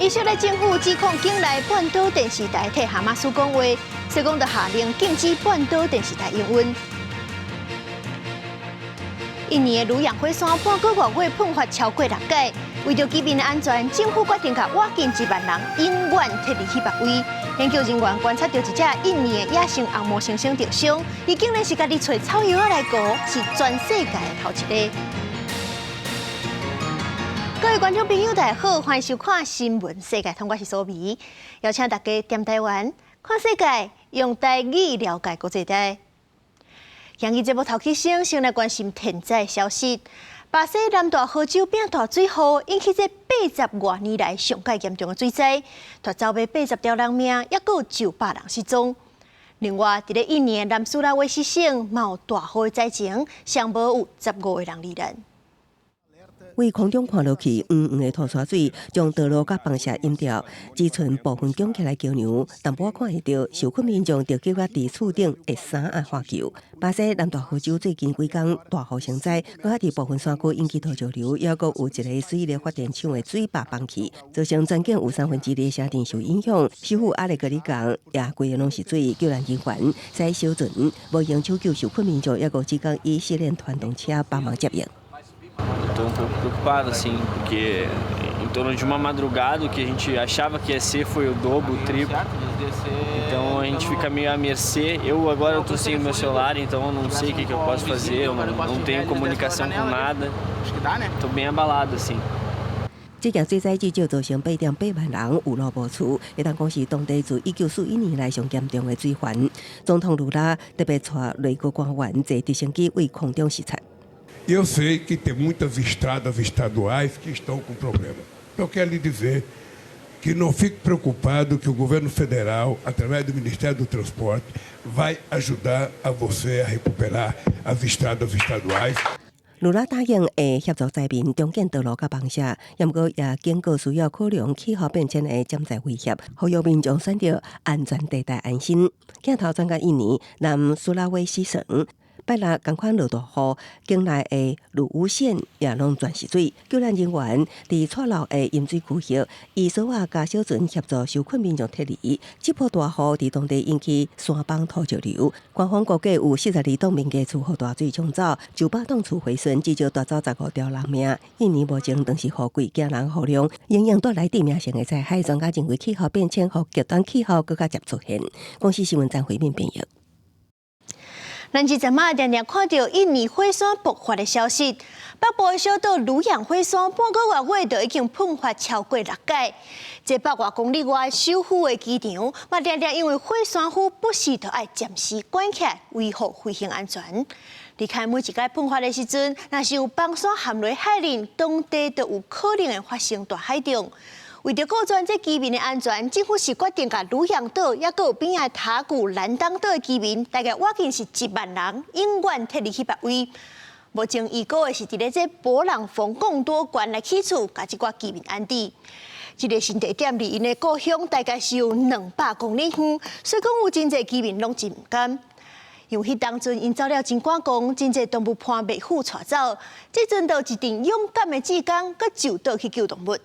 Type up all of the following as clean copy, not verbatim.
以色列政府指控境内半岛电视台替哈马斯讲话，说讲就下令禁止半岛电视台营运。印尼的鲁洋火山半个月尾喷发超过6届，为着居民的安全，政府决定甲挖近1万人永远撤离去别位。研究人员观察到一只印尼的野生红毛猩猩受伤，伊竟然是家己找草药来顾，是全世界的头一个。各位观众朋友，大家好，欢迎收看《新闻世界》，我是苏眉，邀请大家踮台湾看世界，用台语了解国际大。今日节目头起先来关心天灾消息。巴西南大河州变大水祸，引起这80多年来上界严重的水灾，夺走了80条人命，也有900人失踪。另外，伫咧印尼南苏拉威西省，嘛有大雨的灾情，上无有15个人罹难。为空中看落去黄黄的土沙水，将道路甲房舍淹掉，只剩部分拱起来桥梁，淡薄看会到受困民众着救伫厝顶的伞啊花球。巴西南大河州最近几天大雨成灾，搁伫部分山区引起土石流，也搁有一个水力发电厂的水坝崩起，造成全境有2/3的城镇受影响。师傅阿力格里讲，也规个拢是水，救援人员在小船无用抢救受困民众，也搁只讲以系列传动车帮忙接应。Estou pouco preocupado, assim, porque em torno de uma madrugada o que a gente achava que ia ser foi o dobro, o triplo. Então a gente fica meio à mercê. Agora eu tô sem o meu celular, então eu não sei o que eu posso fazer, eu não tenho comunicação com nada. Estou bem abalado, assim. 这件水灾至少造成8.8万人有路无厝，会当讲是当地自1941年来上严重的水患。总统卢拉特别带内阁官员坐直升机为空中视察。Eu sei que tem muitas estradas estaduais que estão com problema. Eu quero lhe dizer que não fique preocupado que o governo federal, através do Ministério do Transporte, vai ajudar a você a recuperar as estradas estaduais. 卢拉答应会协助灾民重建道路甲房舍，不过也警告需要考量气候变迁的潜在威胁，呼吁民众选择安全地带安心。镜头转到印尼南苏拉威西省。拜六同款落大雨，境内的鲁乌县也拢全是水。救援人员伫错落的淹水区域，以手瓦加小船协助受困民众撤离。这波大雨伫当地引起山崩土石流，官方估计有42栋民家厝被大水冲走，900栋厝毁损，至少夺走15条人命。印尼目前当时雨季惊人雨量，影响带来致命性的灾害。专家认为气候变迁和极端气候更加接出现。公司新闻站回面编译。咱这阵嘛，常常看到印尼火山爆发的消息。北部的小岛鲁洋火山半个月尾就已经喷发超过6届。这100多公里外首府的机场，嘛常常因为火山灰不时就要暂时关起来，维护飞行安全。离开每一届喷发的时阵，若是有崩山陷落海里，当地就有可能会发生大海中。为着顾全这居民的安全，政府是决定甲鲁洋岛也有边仔塔古兰当岛的居民，大概挖近是1万人，永远撤离去别位。目前预估的是伫咧这波浪峰更多关来起厝，甲这寡居民安置。这个新地点离因的故乡大概是有200公里远，所以讲有真侪居民拢真唔甘。因为迄当阵因走了真赶工，真侪动物伴袂虎带走，这阵就一阵勇敢的志工，佮就倒去救动物。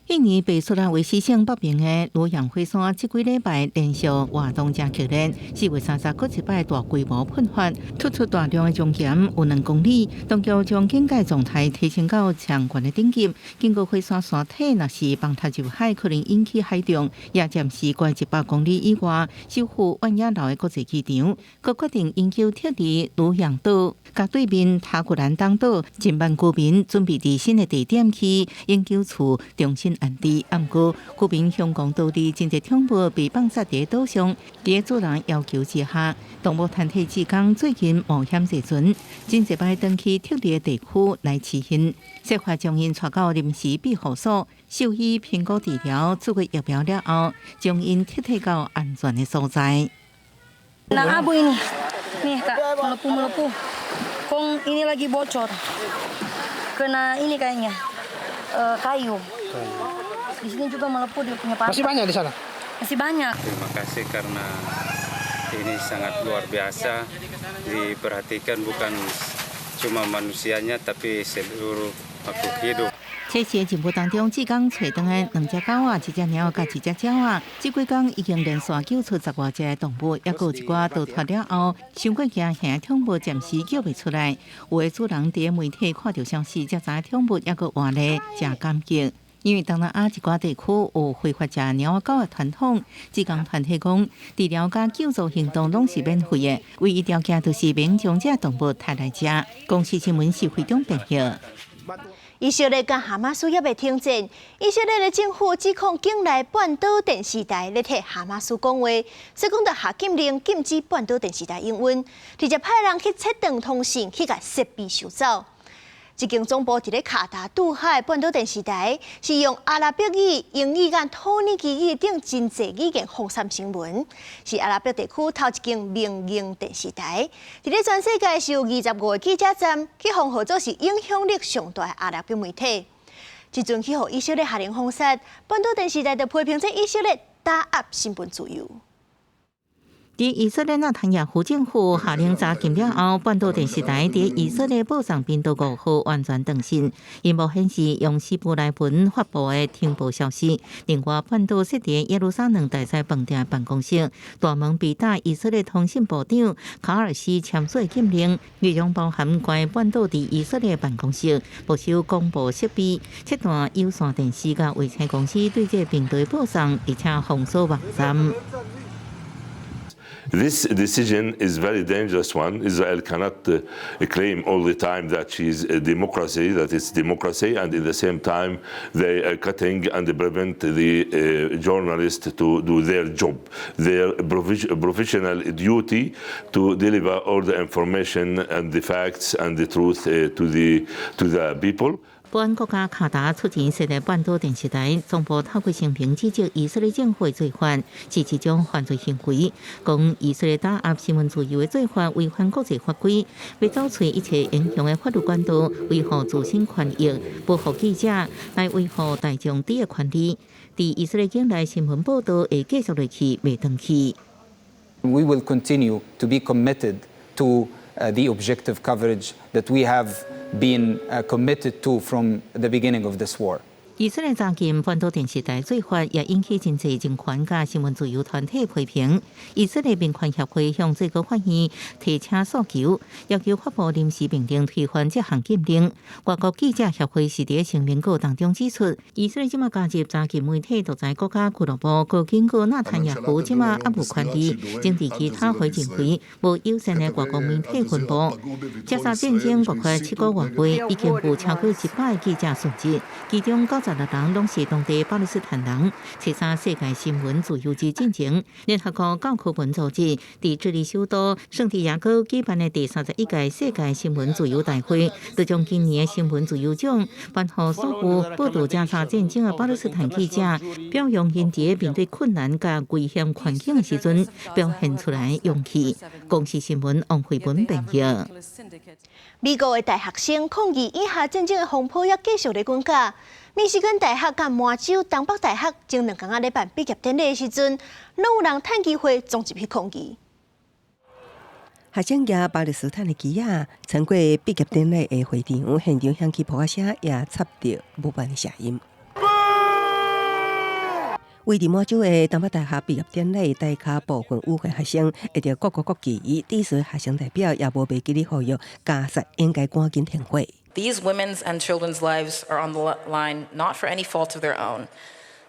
印尼北苏拉维西省北边的鲁洋火山，这几礼拜连续活动真激烈，4月30日一摆大规模喷发，突出大量的熔岩有2公里，当局将警戒状态提升到上悬的等级。经过火山山体若是崩塌入海，可能引起海中，也暂时关100公里以外，守护万雅楼的国际机场，佮决定永久撤离鲁洋岛。甲对面塔古兰当岛近万居民准备伫新的地点去永久厝重新安置，不过居民向讲当地真侪宠物被放杀伫岛上，伫主人要求之下，动物团体志工最近冒险坐船，真侪摆登去特定的地区来饲因，设法将因带到临时庇护所，受以评估治疗，做过疫苗了后，将因撤退到安全的所在。Nah abu ini, nih kak melepuh. Kong ini lagi bocor, kena ini kayaknya kayu. Di sini juga melepuh dia punya patah. Masih banyak di sana? Masih banyak. Terima kasih karena ini sangat luar biasa. Diperhatikan bukan cuma manusianya tapi seluruh makhluk hidup. 这些进步当中，只讲找到的2只狗仔、1只猫甲1只鸟仔，这几天已经连续救出10多只动物，也有一寡逃脱了后，伤过惊吓宠物暂时救不出来。有的主人伫媒体看到消息，才知宠物也个活咧，真感激。因为东南亚一寡地区有非法食猫仔狗的传统，志工团体讲，治疗甲救助行动拢是免费的，唯一条件就是免将这动物带来食。公司新闻是非常便宜。以色列跟哈马斯也被停战，以色列的政府指控境内半岛电视台咧替哈马斯讲话，所以讲到下禁令禁止半岛电视台营运，直接派人去切断通讯，去甲设备收走。一间总部伫咧卡达杜海半岛电视台，是用阿拉伯语、英语甲土耳其语等真济语言放送新闻，是阿拉伯地区头一间民营电视台。伫咧全世界是有25个记者站去封号做是影响力上大的阿拉伯媒体。即阵去互以色列下令封杀，半岛电视台就批评这以色列打压新闻自由。伫以色列纳坦雅胡政府下令查禁了后，半岛电视台伫以色列报上频道5号完全断线，因无显示用希伯来文发布的停播消息。另外，半岛设伫耶路撒冷大使饭店办公室大门被打，以色列通信部长卡尔斯签署禁令，内容包含该半岛伫以色列办公室没收广播设备，切断有线电视甲卫星公司对这频道的播送，而且封锁网站。This decision is a very dangerous one. Israel cannot claim all the time that she is a democracy, that it's democracy, and at the same time they are cutting and prevent the journalists to do their job, their professional duty to deliver all the information and the facts and the truth to the people. 保安国家卡达出钱设立半岛电视台，总部透过声明指责以色列政府的罪犯是一种犯罪行为，讲以色列打压新闻自由的做法违反国际法规，要找出一切影响的法律管道，维护自身权益，保护记者，来维护大众的权利。在以色列境内新闻报道会继续落去，未断去。We will continue to be committed to the objective coverage that we have been committed to from the beginning of this war. 以色列查禁半岛电视台做法，也引起真济人权甲新闻自由团体批评。以色列民权协会向最高法院提请诉求，要求发布临时命令推翻这项禁令。外国记者协会是伫声明稿当中指出，以色列即马加入查禁媒体独裁国家俱乐部，高经过纳坦雅胡即马也无权利，正伫其他回警回无优先的外国媒体分布。加沙战争爆发7个月，已经有超过100个记者殉职，其中96人拢是当地巴勒斯坦人。刺杀世界新闻自由之进程，联合国教科文组织伫智利首都圣地亚哥举办的第31届世界新闻自由大会，就将今年的新闻自由奖颁予所有报道加沙战争的巴勒斯坦记者，表扬因伫面对困难甲危险环境的时阵，表现出来的勇气。公司新闻王慧文编译。美国的大学生抗议以下战争的风波也继续咧滚加。密西根大学甲麻州东北大学前2天咧办毕业典礼的时阵，拢有人趁机会撞入去抗议。学生举巴勒斯坦的旗仔，参过毕业典礼的会场，现场响起扑克声，也插着无伴的声音。为伫麻州的东北大学毕业典礼，大卡部分舞会学生会着各国国旗，第随学生代表也无被激励呼吁，加沙应该赶紧停火。These women's and children's lives are on the line not for any fault of their own,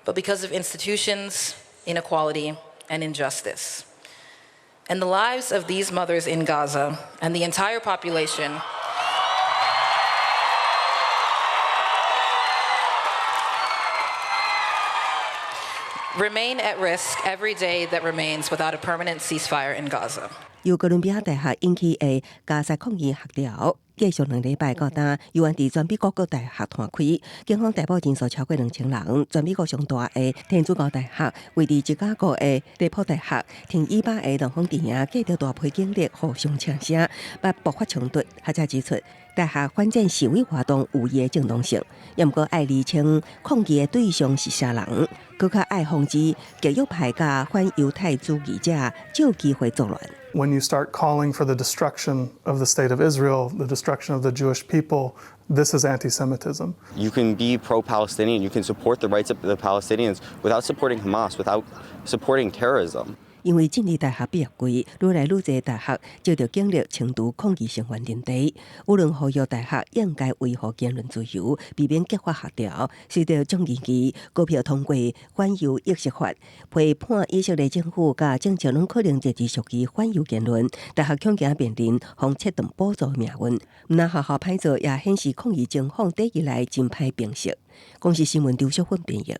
but because of institutions, inequality, and injustice. And the lives of these mothers in Gaza and the entire population remain at risk every day that remains without a permanent ceasefire in Gaza. 由哥伦比亚大学引起的加沙抗议学潮，继续2礼拜到今，犹原伫全美国各大学摊开，警方逮捕人数超过2000人。全美国上大的天主教大学、位伫芝加哥的雷普大学，听以巴的龙凤电影，继着大批警力互相枪声，捌爆发冲突。学者指出，大学反战示威活动有伊的正当性，也毋过爱厘清抗议的对象是啥人，更较爱防止极右派甲反犹太主义者借机会作乱。When you start calling for the destruction of the state of Israel, the destruction of the Jewish people, this is anti-Semitism. You can be pro-Palestinian, you can support the rights of the Palestinians without supporting Hamas, without supporting terrorism. 因为政治大学毕业季，愈来愈侪大学就着经历程度抗议成员连地，有人呼吁大学应该维护言论自由，避免激发学潮。随着众议期高票通过反犹意识法，批判以色列政府甲政策拢可能支持属于反犹言论，大学恐惊面临防切断补助命运。那学校歹做也显示抗议情况短以来真歹平息。公视新闻刘淑芬编译。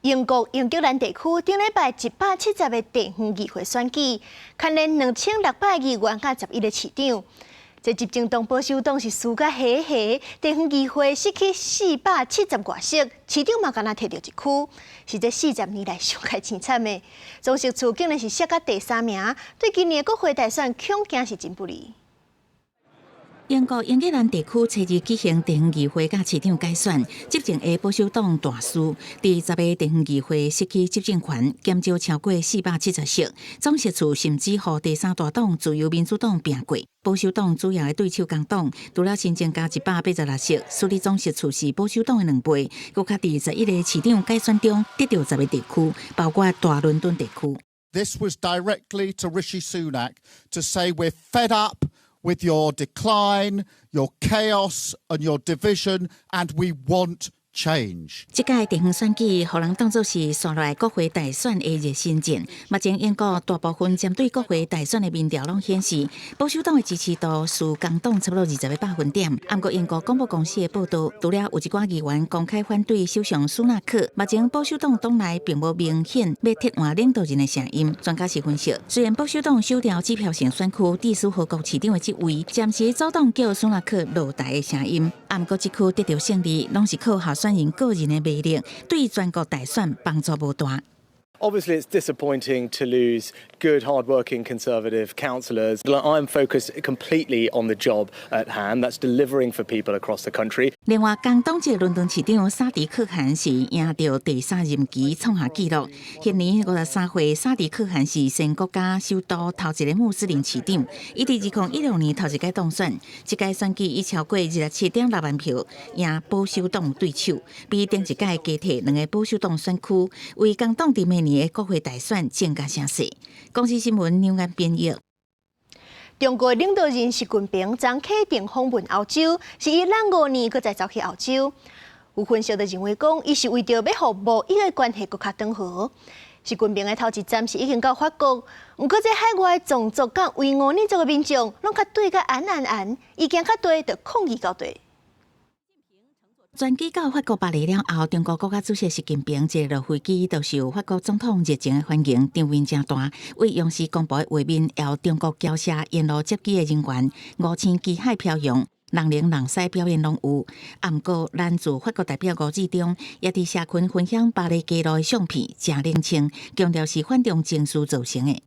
英国英格兰地区顶礼拜170个地方议会选举，牵连2600议员甲11个市长。这执政党保守党是输甲下下，地方议会失去470多席，市长嘛敢若摕到1区，是这40年来上界凄惨的。总席处竟然是摔到第3名，对今年国会大选恐惊是真不利。英国英格兰地区初日举行地方议会甲市长改选，执政的保守党大输，第10个地方议会失去执政权，减少超过470席。总席处甚至和第3大党自由民主党拼过。保守党主要的对手工党除了新增加186席，所以总席处是保守党的2倍。佮较第11个市长改选中得到10个地区，包括大伦敦地区。This was directly to Rishi Sunak to say we're fed up with your decline, your chaos and your division, and we want change. 这届地方选举，互人当作是刷来国会大选的热身战。目前英国大部分针对国会大选的民调拢显示，保守党的支持度输工党差不多20个百分点。不过英国广播公司的报道，除了有一寡议员公开反对首相苏纳克，目前保守党党内并无明显要替换领导人的声音。专家是分析，虽然保守党收掉支票性选区第4号国市长的职位，暂时阻挡叫苏纳克落台的声音。不过这区得到胜利，拢是靠候选人个人的魅力，对全国大选帮助无大。Obviously, it's disappointing to lose good, hard-working Conservative councillors. I'm focused completely on the job at hand. That's delivering for people across the country. 另外，工党籍伦敦市长沙迪可汗是赢到第3任期，创下纪录。现年53岁，沙迪可汗是新国家首都头一个穆斯林市长。伊伫2016年头一届当选，这届选举以超过27.6万票赢保守党对手，比顶一届加摕2个保守党选区，为工党伫明年的国会大选增加声势。公司新闻纽约编译。中国领导人习近平将启程访问欧洲，是伊5年搁再走去欧洲。有分析就认为讲，伊是为着要互贸易的关系搁较长好。习近平的头一站是已经到法国，不过在海外种族甲维吾尔族的民众，拢较对甲安，意见较对，就抗议到底。转机到法国巴黎了后，中国国家主席习近平坐落飞机，就受法国总统热情的欢迎，场面真大。为央视公布的画面，由中国侨社沿路接机的人员5000机海飘扬，人灵人sĩ表演拢有。不过，咱驻法国代表吴志忠也伫社群分享巴黎街路的相片，真冷清，强调是反动情绪造成的。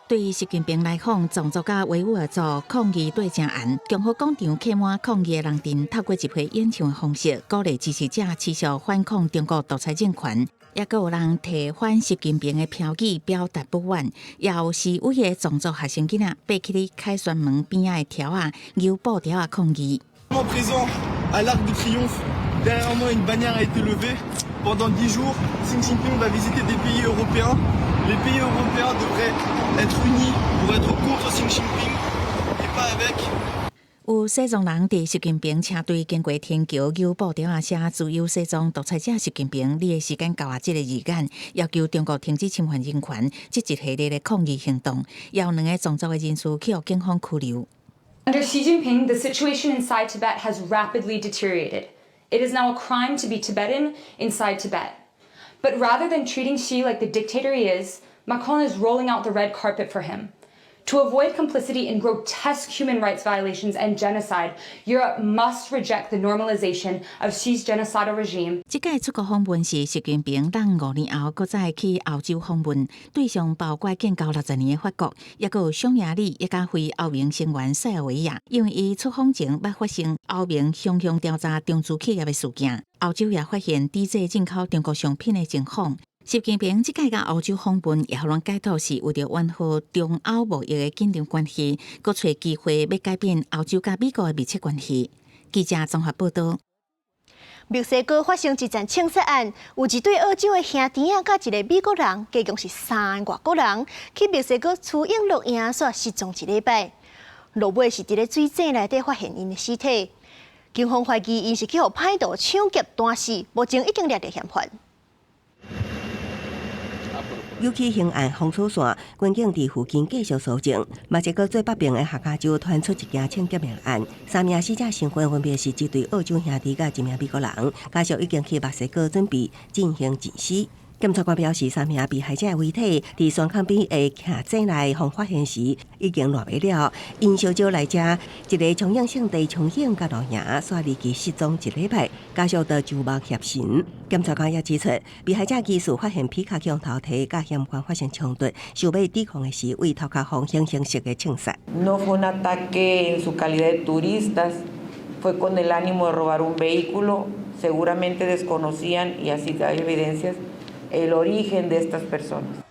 对于习近平来访，藏族甲维吾尔族抗议对正严，共和广场客满抗议的人群，透过集会演唱的方式，鼓励支持者持续反抗中国独裁政权。也有人提反习近平的标语表达不满，也有示威的藏族学生囡仔爬起哩凯旋门边仔的条啊、牛布条啊抗议。Derrière moi, une bannière a été levée. Pendant 10 jours, Xi Jinping va visiter des pays européens. Les pays européens devraient être unis pour être contre Xi Jinping et pas avec. 有西藏人伫习近平车队经过天桥牛布条写自由西藏独裁者习近平，你的时间到啊！这个字眼，要求中国停止侵犯人权，这一系列的抗议行动，也有2个藏族的人士去互警方拘留。Under Xi Jinping, the situation inside Tibet has rapidly deteriorated. It is now a crime to be Tibetan inside Tibet. But rather than treating Xi like the dictator he is, Macron is rolling out the red carpet for him. To avoid complicity in grotesque human rights violations and genocide, Europe must reject the normalization of Xi's genocidal regime. 这届出国访问是习近平当5年后搁再去欧洲访问，对象包括建交60年的法国，也有匈牙利，也加非欧盟成员塞尔维亚。因为伊出访前捌发生欧盟双向调查中资企业的事件，欧洲也发现抵制进口中国商品的情况。习近平这届到欧洲访问，也互人解读是为了缓和中欧贸易的紧张关系，搁找机会要改变欧洲甲美国的密切关系。记者综合报道。墨西哥发生一件枪杀案，有一对澳洲的兄弟仔甲一个美国人，加共是3个外国人，去墨西哥取影录影，煞失踪1礼拜。落尾是伫咧水井内底发现因的尸体，警方怀疑因是去互歹徒抢劫断死，目前已经抓到嫌犯。尤其刑案封锁线，军警伫附近继续搜证。墨西哥最北边的客家州传出一件抢劫命案，3名死者身份分别是一对澳洲兄弟甲1名美国人，家属已经去墨西哥准备进行检尸。检察官表示，3名被害者的遗体伫山坑边的墾井内互发现时已经烂未了。因小招来遮一个重影圣地重影甲路营，煞离奇失踪1礼拜，家属到周末协寻。检察官也指出，被害者疑似发现皮卡枪头提，甲嫌犯发生冲突，想要抵抗的时，为头壳方形式的枪杀。No fue un ataque en su calidad de turistas, fue con el ánimo de robar un vehículo. Seguramente desconocían y así hay evidencias el origen de estas personas.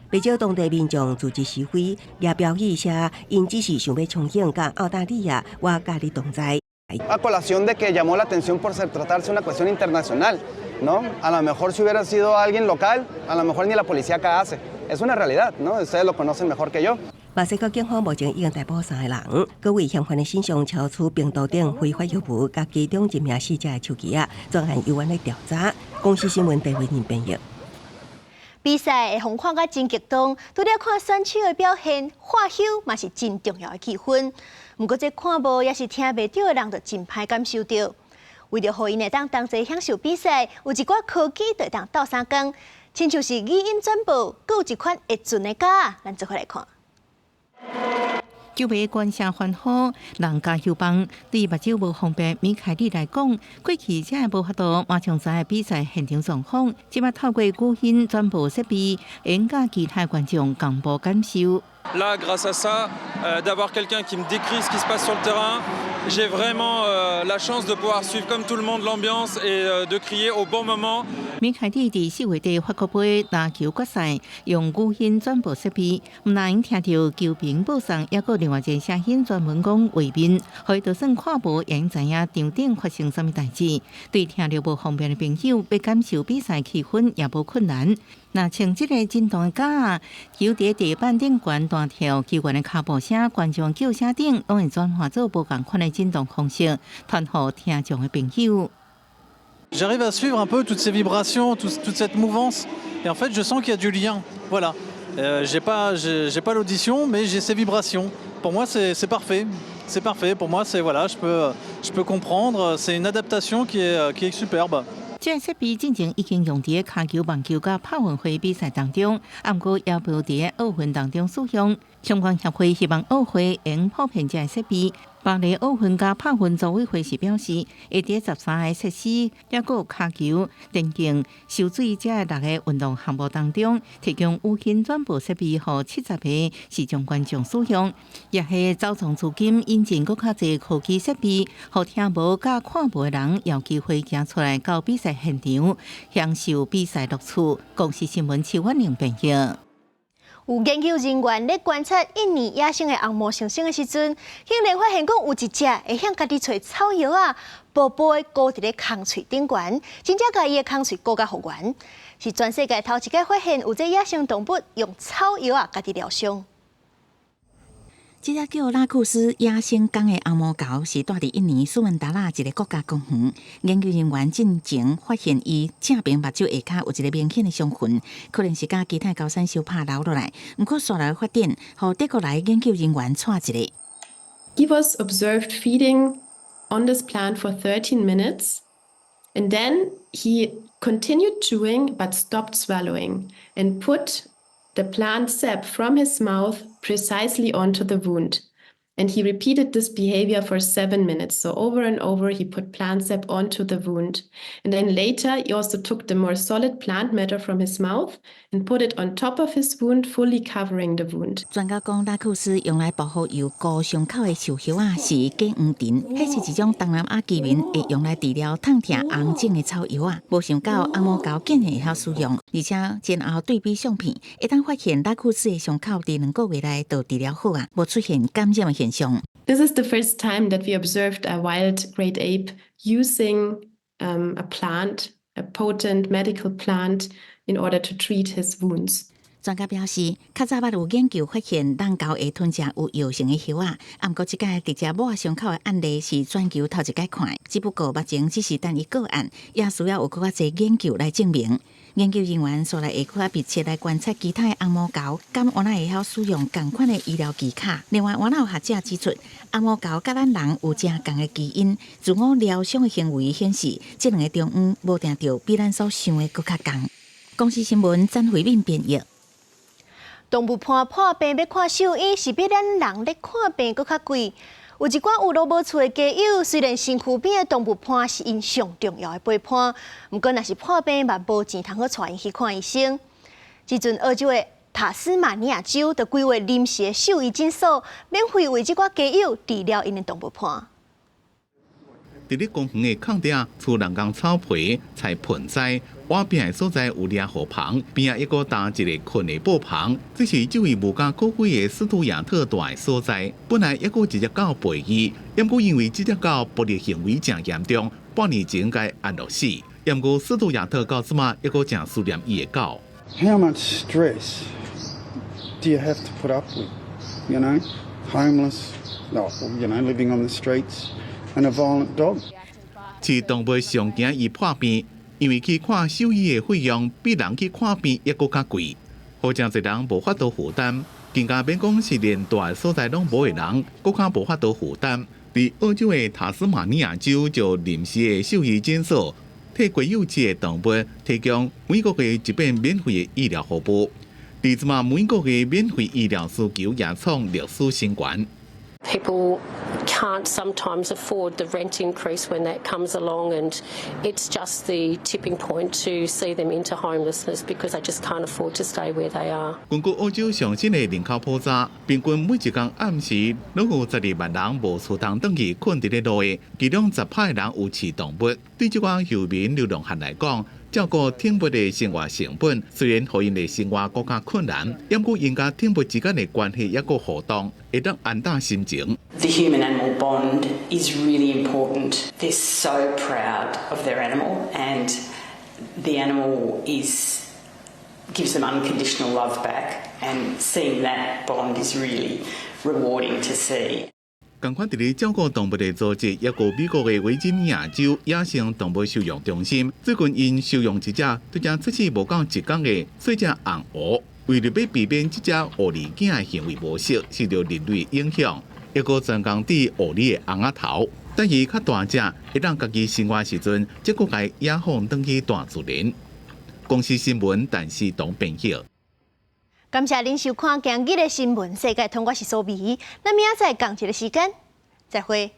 不少当地民众组织示威，也标语说，因只是想要重影甲澳大利亚或加里同在。A colación de que llamó la atención por tratarse una cuestión internacional, ¿no? A lo mejor si hubiera sido alguien local, a lo mejor ni la policía acá hace. Es una realidad, ¿no? Ustedes lo conocen mejor que yo. 墨西哥警方目前已经逮捕3个人，各为嫌犯的身上超出冰岛等非法药物，甲其中1名死者的手机啊，专案由案来调查。公司新闻台为您编译。比赛会风看甲真激动，除了看选手的表现，喝酒嘛是真重要的气氛。不过这看无也是听袂到的人，就真歹感受到。为了互因会当齐享受比赛，有一寡科技会当斗相共，亲像是语音转播，佮有一款会准的架，咱做伙来看。酒杯观声欢呼，人家休帮。对目睭无方便米凯利来讲，过去真系无法度马上知比赛现场状况，即马透过语音转播设备，引甲其他观众共步感受。Là, grâce à ça, d'avoir quelqu'un qui me décrit ce qui se passe sur le terrain, j'ai vraiment la chance de pouvoir suivre comme tout le monde l'ambiance et de crier au bon moment. 米凯蒂伫4月底法国杯篮球决赛用语音转播设备，唔但听到球评报送，也有另外一个声音专门讲画面，可以就算看无，也知影场顶发生什么代志。对听到无方便的朋友，要感受比赛气氛也无困难。那像这个震动的架，球伫地板顶悬弹跳，球员的脚步声、观众叫声等，拢会转化做无共款的震动方式，传互听众的朋友。J'arrive à suivre un peu toutes ces vibrations, toute cette mouvance, et en fait, je sens qu'il y a du lien. Voilà. J'ai pas l'audition, mais j'ai ces vibrations. Pour moi, c'est parfait. C'est parfait. Pour moi, c'est voilà, je peux comprendre. C'est une adaptation qui est superbe. 这个设备进前已经用伫骹球、棒球甲泡运会比赛当中，不过也无伫奥运当中使用。相关协会希望奥会能普遍这个设备。巴黎奥运甲泡运组委会是表示，会伫13个设施，也有骹球、电竞、游水这6个运动项目当中，提供语音转播设备，予70个视障观众使用，也是走从资金引进更较侪科技设备，互听无甲看无的人有机会行出来到比赛现场，享受比赛乐趣。公司新闻邱婉玲编译。有研究人员咧观察印尼野生的红毛猩猩的时阵，竟然发现讲有一只会向家己找草药啊，薄薄的勾伫咧空喙顶悬，真正甲伊的空喙勾甲复原，是全世界头一届发现有这野生动物用草药啊家己疗伤。这只叫拉库斯野生港的红毛狗是住伫印尼苏门答腊一个国家公园。研究人员进前发现伊正边目睭下骹有一个明显的伤痕，可能是甲其他高山小拍留落来。不过后来发展，互德国来研究人员带一个。He was observed feeding on this plant for 13 minutes, and then he continued chewing but stopped swallowing and put the plant sap from his mouth precisely onto the wound. And he repeated this behavior for 7 minutes. So over and over, he put plant sap onto the wound. And then later, he also took the more solid plant matter from his mouth and put it on top of his wound, fully covering the wound. 专家讲，拉库斯用来保护有高伤口的树叶啊，是假黄藤，迄是一种东南亚居民会用来治疗痛痛红肿的草药啊。无想到红毛狗竟然会晓使用，而且前后对比相片，一旦发现拉库斯的伤口伫2个月内就治疗好啊，无出现感染的现象。This is the first time that we observed a wild great ape using a plant, a potent medical plant, in order to treat his wounds. 专家表示，较早捌有研究发现，人狗会吞食有药性的叶啊。啊，不过即届直接摸伤口的案例是全球头一届看，只不过目前只是单一个案，也需要有更加侪研究来证明。研究人员所来下课密切来观察其他的红毛狗，敢原来会晓使用同款的医疗技巧。另外，原来有学者指出，红毛狗甲咱人有正共的基因，自我疗伤的行为显示，这2个中央无定着比咱所想的更较共。公司新闻詹慧敏编译。动物伴破病要看兽医，是比咱人咧看病搁较贵。有一寡有老无厝的家友，虽然身躯边的动物伴是因上重要的陪伴，不过若是破病嘛无钱通好带因去看医生。即阵澳洲的塔斯马尼亚州就规划临时的兽医诊所，免费为即寡家友治疗因的动物伴。伫咧公园的空地，厝人工草皮、菜盆栽，瓦边的所在有掠河旁，边啊一个搭一个困的布棚。这是这位无家可归的斯图亚特大的所在。本来一个只狗陪伊，不过因为这只狗暴力行为真严重，半年前该安乐死。不过斯图亚特告诉嘛，一个真思念伊的狗。How much stress do you have to put up with? You know, homeless, living on the streets. And a violent dog. 饲动物上惊伊破病，因为去看兽医的费用比人去看病还搁较贵，好像一人无法度负担，更加免讲是连大的所在拢无的人，搁较无法度负担。伫澳洲的塔斯马尼亚州就临时的兽医诊所，替国有饲的动物提供每个月一遍免费的医疗服务。伫即嘛，每个月免费医疗需求也创历史新高。People can't sometimes afford the rent increase when that comes along, and it's just the tipping point to see them into homelessness because they just can't afford to stay where they are. 根据澳洲上新的人口普查，平均每一天暗时拢有12万人无厝通转去困伫咧路的，其中10%的人有饲动物。对这款游民流浪汉来讲，照顾动物的生活成本虽然互因的生活更加困难，不过因甲动物之间的关系也个互动，会当安大心情。The human-animal bond is really important. They're so proud of their animal, and the animal gives them unconditional love back, and seeing that bond is really rewarding to see. 同款伫咧照顾动物的组织，也有美国的维吉尼亚州野生动物收容中心，最近因收容一只对只出世无够1天的细只红鹅，为了要避免这只恶离囝的行为模式受到人类影响，一个专工治恶离的红仔头。等伊较大只，会当家己生活时阵，则个该野放转去大自然。公司新闻，但是当编辑。感谢您收看今日的新闻世界通，我是苏美，咱明仔载同一个时间再会。